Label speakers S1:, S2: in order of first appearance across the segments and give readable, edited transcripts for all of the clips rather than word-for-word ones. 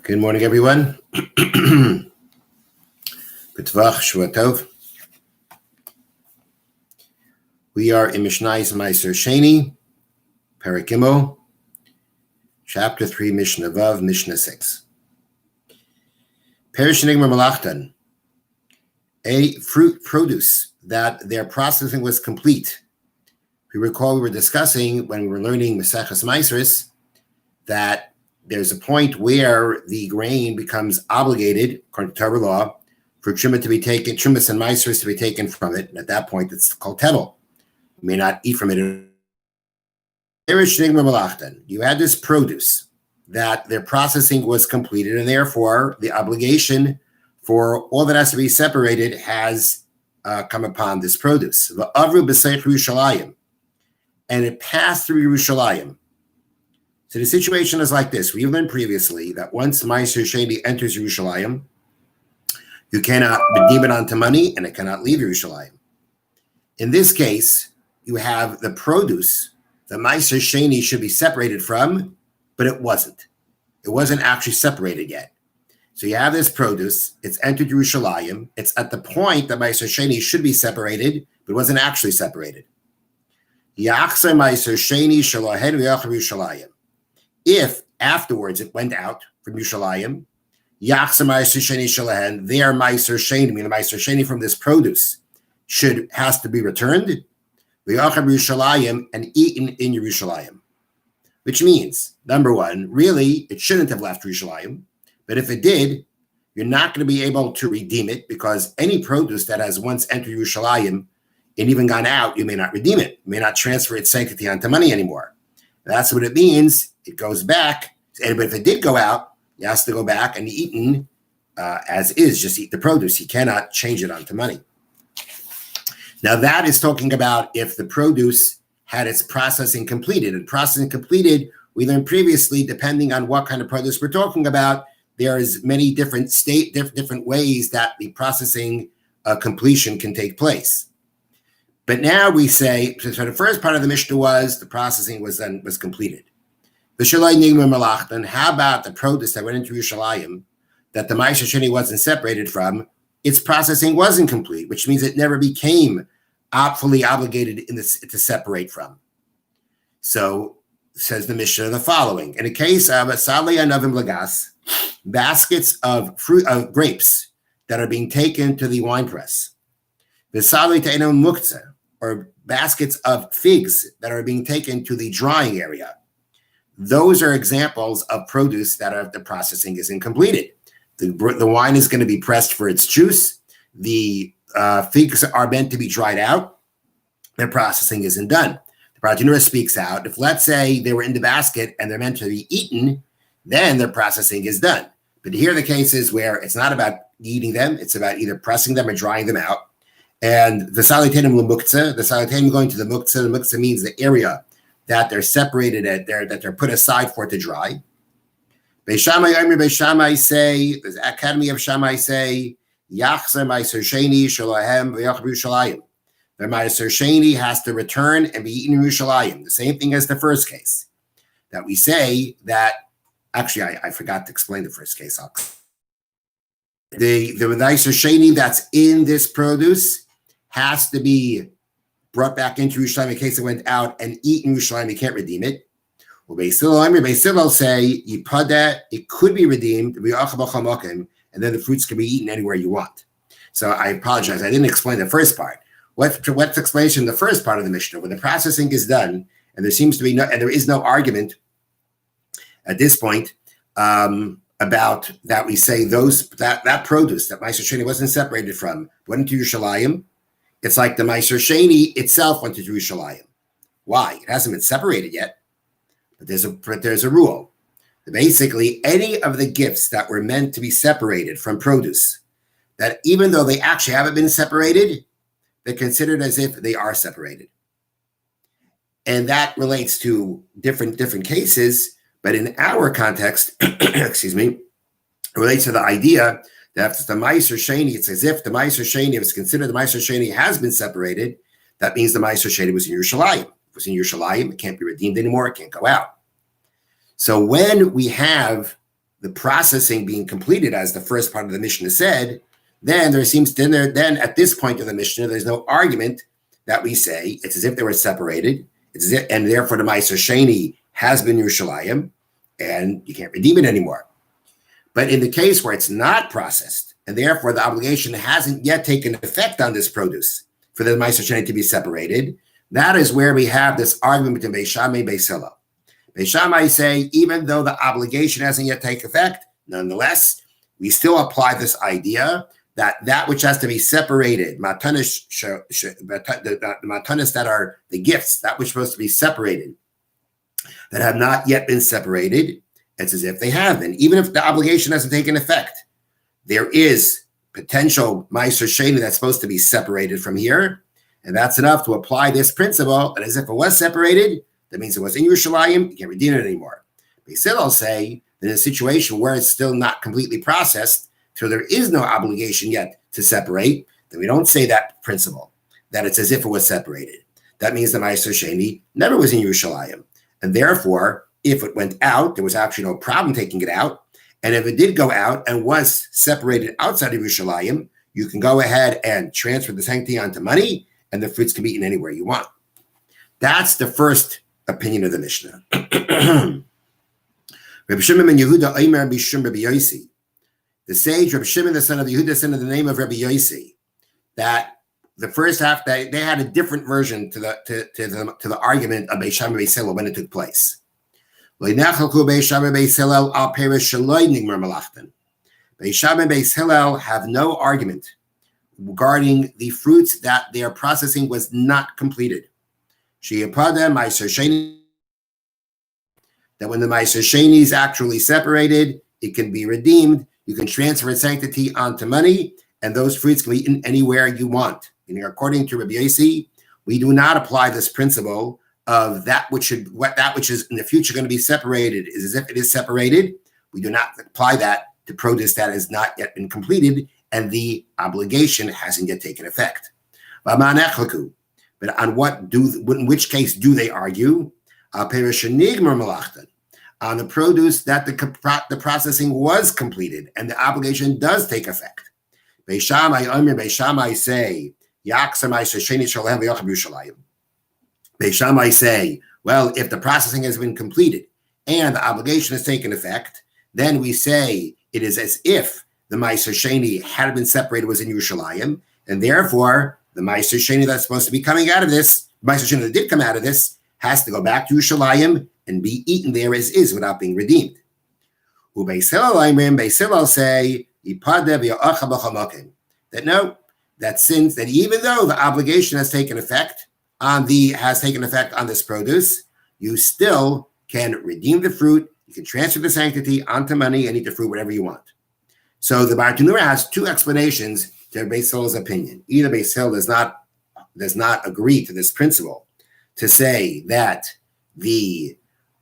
S1: Good morning, everyone. B'tvach Shua Tov. We are in Mishnah's Meiser Sheni, Perek Gimel, Chapter 3, Mishnah Vav, Mishnah 6. Perish Nigmar Malachtan, a fruit produce that their processing was complete. We recall we were discussing when we were learning Maseches Meiseris that there's a point where the grain becomes obligated, according to Torah law, for Truma to be taken, Trumas and Meiseris to be taken from it. And at that point, it's called Tevel. You may not eat from it. You had this produce that their processing was completed, and therefore the obligation for all that has to be separated has come upon this produce. And it passed through Yerushalayim. So the situation is like this. We learned previously that once Meiser Sheni enters Yerushalayim, you cannot redeem it onto money, and it cannot leave Yerushalayim. In this case, you have the produce that Meiser Sheni should be separated from, but it wasn't. It wasn't actually separated yet. So you have this produce, it's entered Yerushalayim, it's at the point that Meiser Sheni should be separated, but it wasn't actually separated. Yachse Meiser Sheni shalohen v'yachar Yerushalayim. If afterwards it went out from Yerushalayim, Yachse Meiser Sheni shalohen, their Meiser Sheni, meaning the Meiser Sheni from this produce, has to be returned, v'yachar Yerushalayim, and eaten in Yerushalayim. Which means, number one, really, it shouldn't have left Yerushalayim, but if it did, you're not going to be able to redeem it, because any produce that has once entered Yerushalayim and even gone out, you may not redeem it. You may not transfer its sanctity onto money anymore. That's what it means. It goes back. But if it did go out, it has to go back and eaten as is. Just eat the produce. You cannot change it onto money. Now that is talking about if the produce had its processing completed. And processing completed, we learned previously, depending on what kind of produce we're talking about, there is many different different ways that the processing completion can take place. But now we say, so the first part of the Mishnah was the processing was completed. Then how about the produce that went into Yerushalayim that the Meiser Sheni wasn't separated from? Its processing wasn't complete, which means it never became fully obligated to separate from. So says the Mishnah the following: in a case of Salei Anavim Lagas, baskets of fruit of grapes that are being taken to the wine press, the Salei Te'enom Muktzeh, or baskets of figs that are being taken to the drying area. Those are examples of produce that the processing isn't completed. The wine is going to be pressed for its juice. The figs are meant to be dried out. Their processing isn't done. The Pratinura speaks out. If, let's say, they were in the basket and they're meant to be eaten, then their processing is done. But here the case is where it's not about eating them. It's about either pressing them or drying them out. And the Salitenim L'Muktzeh, the Salitenim going to the Muktzeh means the area that they're separated at, that they're put aside for it to dry. Beis Shammai say, the Academy of Shammai say, Yachse Meiser Sheni shalahem v'yachar Yerushalayim. The Meiser Sheni has to return and be eaten in Yerushalayim. The same thing as the first case. That we say that, actually, I forgot to explain the first case. The Meiser Sheni that's in this produce has to be brought back into Yerushalayim in case it went out and eaten in Yerushalayim. You can't redeem it. Well, Beis Hillel say, Yipada, it could be redeemed, and then the fruits can be eaten anywhere you want. So I apologize. I didn't explain the first part. What's the explanation in the first part of the Mishnah? When the processing is done, and there seems to be there is no argument at this point about that we say that produce that Meiser Sheni wasn't separated from went into Yerushalayim. It's like the Meiser Sheni itself went to Yerushalayim. Why? It hasn't been separated yet. But there's a rule. Basically, any of the gifts that were meant to be separated from produce, that even though they actually haven't been separated, they're considered as if they are separated. And that relates to different cases, but in our context, excuse me, it relates to the idea that if the Meiser Sheni, it's as if the Meiser Sheni, if it's considered the Meiser Sheni has been separated, that means the Meiser Sheni was in Yerushalayim. If it was in Yerushalayim, it can't be redeemed anymore, it can't go out. So when we have the processing being completed, as the first part of the Mishnah said, then at this point of the Mishnah, there's no argument that we say it's as if they were separated, and therefore the Meiser Sheni has been Yerushalayim, and you can't redeem it anymore. But in the case where it's not processed, and therefore the obligation hasn't yet taken effect on this produce for the Meiser Sheni to be separated, that is where we have this argument between Beis Shammai and Beis Hillel. Beis Shammai say, even though the obligation hasn't yet taken effect, nonetheless, we still apply this idea that which has to be separated, the matanis that are the gifts, that which is supposed to be separated, that have not yet been separated, it's as if they have been. Even if the obligation hasn't taken effect, there is potential Meiser Sheni that's supposed to be separated from here, and that's enough to apply this principle, that as if it was separated, that means it was in Yerushalayim, you can't redeem it anymore. Beis Hillel say that in a situation where it's still not completely processed, so there is no obligation yet to separate, then we don't say that principle, that it's as if it was separated. That means the Meiser Sheni never was in Yerushalayim. And therefore, if it went out, there was actually no problem taking it out. And if it did go out and was separated outside of Yerushalayim, you can go ahead and transfer the sanctity onto money, and the fruits can be eaten anywhere you want. That's the first opinion of the Mishnah. Reb Shimon ben Yehuda Omer b'Shum Rabbi Yossi. The sage Reb Shimon, the son of Yehuda, son of the name of Rabbi Yossi, that the first half they had a different version to the argument of Beis Shammai Beis Hillel when it took place. Beis Shammai Beis Hillel al perish shaloi nigmar malachtan. Beis Shammai Beis Hillel have no argument regarding the fruits that their processing was not completed. Sheyapada Meiser Sheni, that when the Meiser Sheni is actually separated, it can be redeemed. You can transfer its sanctity onto money, and those fruits can be eaten anywhere you want. Meaning, according to Rabbi Yossi, we do not apply this principle of that which is in the future going to be separated is as if it is separated. We do not apply that to produce that has not yet been completed, and the obligation hasn't yet taken effect. But on in which case do they argue? On the produce that the processing was completed and the obligation does take effect. Beis Shammai say, Beis Shammai say, well, if the processing has been completed and the obligation has taken effect, then we say it is as if the Meiser Sheni had been separated, was in Yerushalayim, and therefore the Meiser Sheni that's supposed to be coming out of this, Meiser Sheni that did come out of this, has to go back to Yerushalayim and be eaten there as is without being redeemed. Beis Hillel say that even though the obligation has taken effect on this produce, you still can redeem the fruit. You can transfer the sanctity onto money and eat the fruit whatever you want. So the Bartanura has two explanations to Beis Hillel's opinion. Either Beis Hillel does not agree to this principle to say that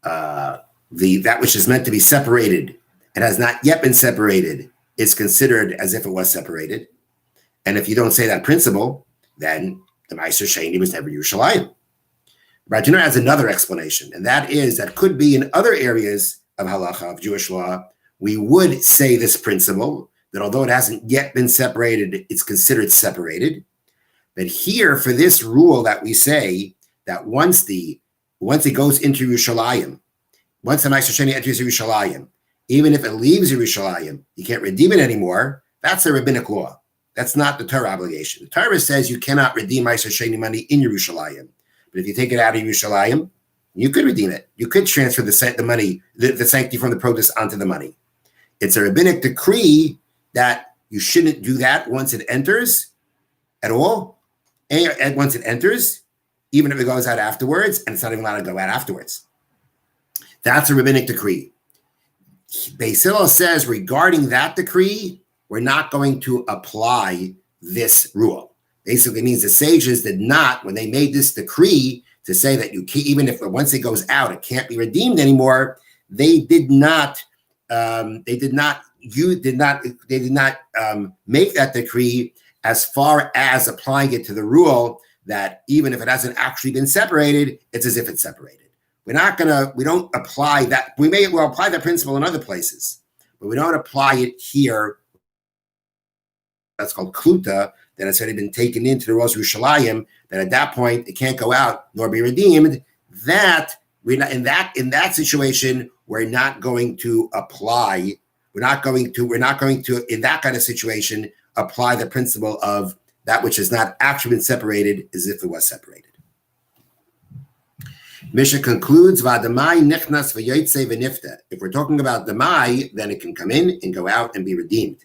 S1: that which is meant to be separated and has not yet been separated is considered as if it was separated. And if you don't say that principle, then the Meiser Sheni was never Yerushalayim. Bartanura has another explanation, and that is that could be in other areas of halacha, of Jewish law, we would say this principle, that although it hasn't yet been separated, it's considered separated. But here, for this rule that we say that once it goes into Yerushalayim, once the Meiser Sheni enters Yerushalayim, even if it leaves Yerushalayim, you can't redeem it anymore. That's a rabbinic law. That's not the Torah obligation. The Torah says you cannot redeem Meiser Sheni money in Yerushalayim. But if you take it out of Yerushalayim, you could redeem it. You could transfer the money, the sanctity from the produce onto the money. It's a rabbinic decree that you shouldn't do that once it enters at all. And once it enters, even if it goes out afterwards, and it's not even allowed to go out afterwards. That's a rabbinic decree. Beis Hillel says regarding that decree, we're not going to apply this rule. Basically means the sages did not, when they made this decree to say that you can't, even if once it goes out, it can't be redeemed anymore, they did not make that decree as far as applying it to the rule that even if it hasn't actually been separated, it's as if it's separated. We don't apply that. We'll apply that principle in other places, but we don't apply it here. That's called kluta, that it's already been taken into the Ros Yerushalayim, that at that point it can't go out nor be redeemed. That we're not in that situation, we're not going to apply. We're not going to in that kind of situation apply the principle of that which has not actually been separated as if it was separated. Mishnah concludes, "V'adamai nichnas v'yotzei v'nifta." If we're talking about damai, then it can come in and go out and be redeemed.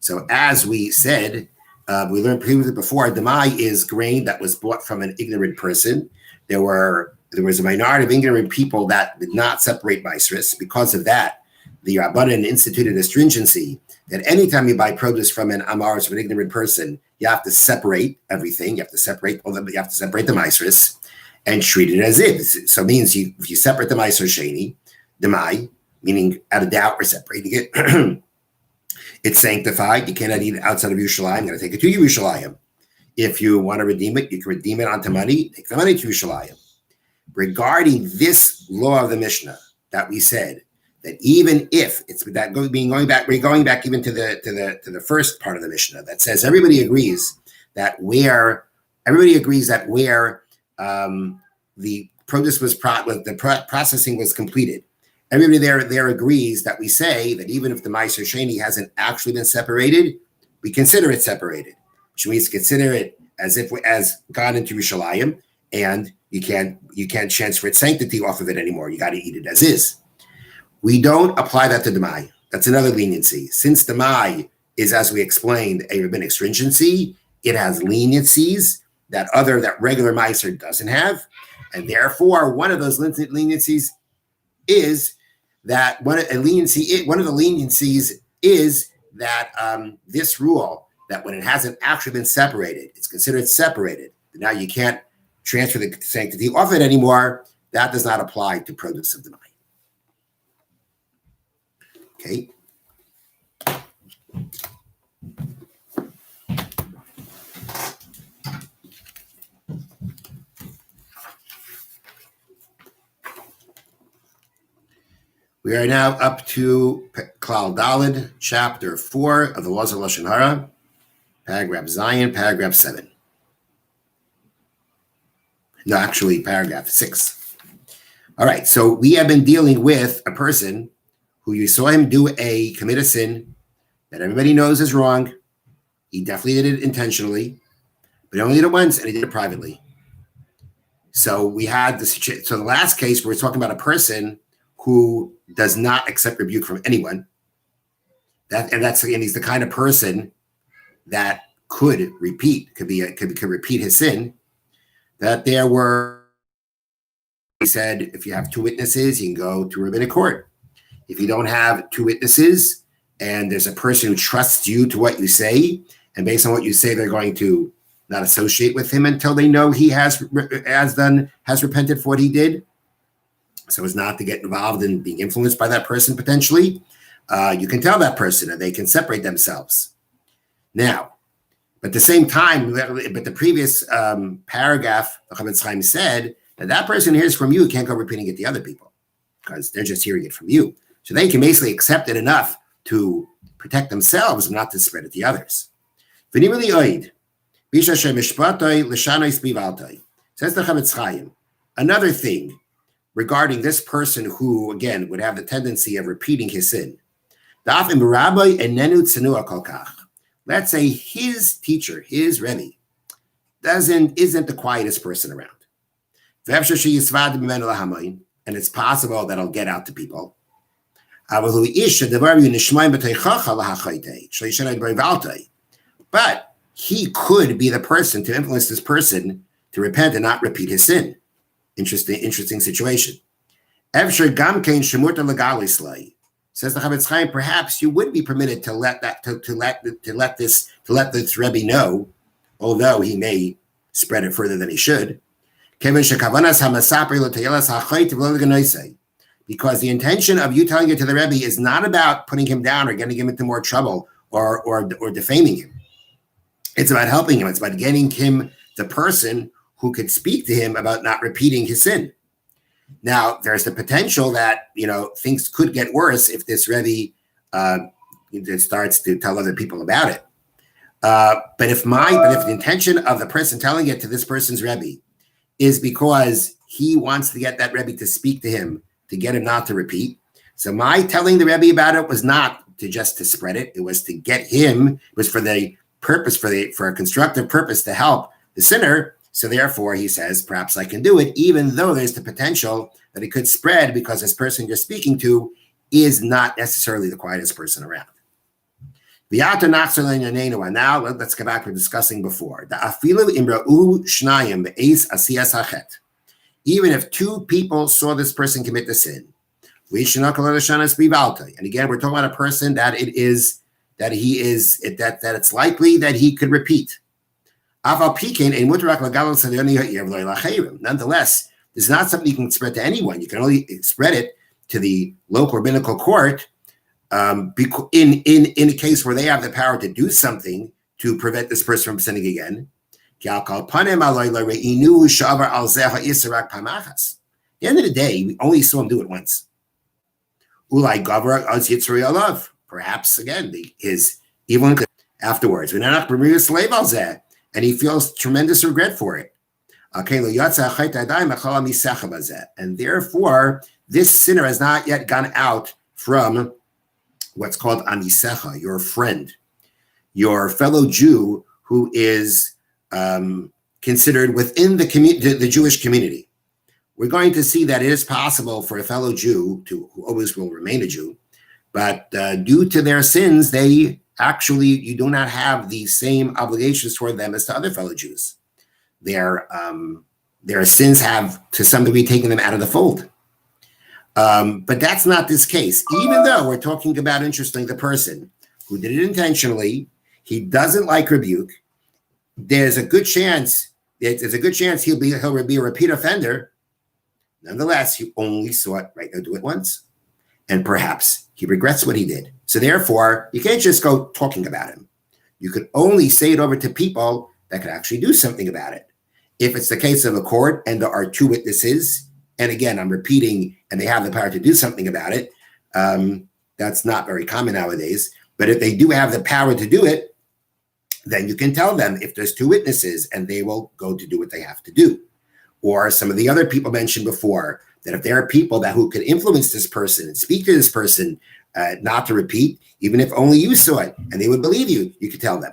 S1: So as we said, we learned previously before, damai is grain that was bought from an ignorant person. There was a minority of ignorant people that did not separate maasros. Because of that, the Rabbanan instituted a stringency that anytime you buy produce from an amaris, from an ignorant person, you have to separate everything. You have to separate the maasros and treat it as if. So it means if you separate the maaser sheni, demai, meaning out of doubt, we're separating it. It's sanctified. You cannot eat it outside of Yerushalayim. You got to take it to Yerushalayim. If you want to redeem it, you can redeem it onto money. Take the money to Yerushalayim. Regarding this law of the Mishnah that we said, that even if it's that we're going back even to the first part of the Mishnah that says everybody agrees that where the produce was processing was completed, everybody there agrees that we say that even if the maaser sheni hasn't actually been separated, we consider it separated, which means to consider it as if as gone into Yerushalayim, and you can't transfer its sanctity off of it anymore. You got to eat it as is. We don't apply that to demai. That's another leniency. Since demai is, as we explained, a rabbinic stringency, it has leniencies that regular maaser doesn't have, and therefore one of those leniencies is that this rule that when it hasn't actually been separated, it's considered separated. Now you can't transfer the sanctity off it anymore. That does not apply to produce of demai. Okay. We are now up to Klal Daled, chapter 4 of the Laws of Lashon Harah, paragraph Zion, paragraph 7. No, actually, paragraph 6. All right, so we have been dealing with a person who you saw him commit a sin that everybody knows is wrong. He definitely did it intentionally, but he only did it once and he did it privately. So we had the last case where we're talking about a person who does not accept rebuke from anyone. And he's the kind of person that could repeat his sin. He said, if you have 2 witnesses, you can go to rabbinic court. If you don't have 2 witnesses and there's a person who trusts you to what you say, and based on what you say, they're going to not associate with him until they know he has repented for what he did, so as not to get involved in being influenced by that person potentially, you can tell that person and they can separate themselves. Now, but at the same time, but the previous paragraph, the Chavetz Chaim said that person hears from you can't go repeating it to other people because they're just hearing it from you. So they can basically accept it enough to protect themselves and not to spread it to others. Says the Chavetz Chaim. Another thing regarding this person who, again, would have the tendency of repeating his sin. Let's say his teacher, his Rebbe, isn't the quietest person around. And it's possible that I'll get out to people. But he could be the person to influence this person to repent and not repeat his sin. Interesting situation. Says the Chavetz Chaim, perhaps you would be permitted to let this Rebbe know, although he may spread it further than he should. Because the intention of you telling it to the Rebbe is not about putting him down or getting him into more trouble or defaming him. It's about helping him. It's about getting him the person who could speak to him about not repeating his sin. Now, there's the potential that, things could get worse if this Rebbe it starts to tell other people about it. But if the intention of the person telling it to this person's Rebbe is because he wants to get that Rebbe to speak to him, to get him not to repeat. So my telling the Rebbe about it was not to spread it. It was to get him, it was for the purpose, for a constructive purpose to help the sinner. So therefore, he says, perhaps I can do it, even though there's the potential that it could spread because this person you're speaking to is not necessarily the quietest person around. Now let's go back to discussing before. Even if two people saw this person commit the sin, and again, we're talking about a person that it's likely that he could repeat. Nonetheless, it's not something you can spread to anyone. You can only spread it to the local rabbinical court in a case where they have the power to do something to prevent this person from sinning again. At the end of the day, we only saw him do it once. Perhaps again, his evil afterwards. And he feels tremendous regret for it. And therefore, this sinner has not yet gone out from what's called amisecha, your friend, your fellow Jew who is considered within the Jewish community. We're going to see that it is possible for a fellow Jew who always will remain a Jew, but due to their sins, you do not have the same obligations toward them as to other fellow Jews. Their sins have, to some degree, taken them out of the fold. But that's not this case. Even though we're talking about, interestingly, the person who did it intentionally, he doesn't like rebuke. There's a good chance he'll be a repeat offender. Nonetheless, he only saw it right now, do it once, and perhaps he regrets what he did. So therefore, you can't just go talking about him. You could only say it over to people that could actually do something about it. If it's the case of a court and there are two witnesses, and again, I'm repeating, and they have the power to do something about it, that's not very common nowadays. But if they do have the power to do it, then you can tell them if there's two witnesses and they will go to do what they have to do. Or some of the other people mentioned before, that if there are people who could influence this person and speak to this person not to repeat, even if only you saw it and they would believe you, you could tell them.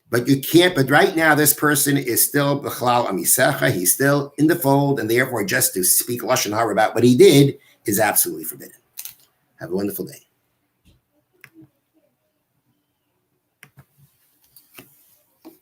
S1: But you can't, but right now this person is still b'chalal amisecha, he's still in the fold, and therefore just to speak Lashon Harah about what he did is absolutely forbidden. Have a wonderful day.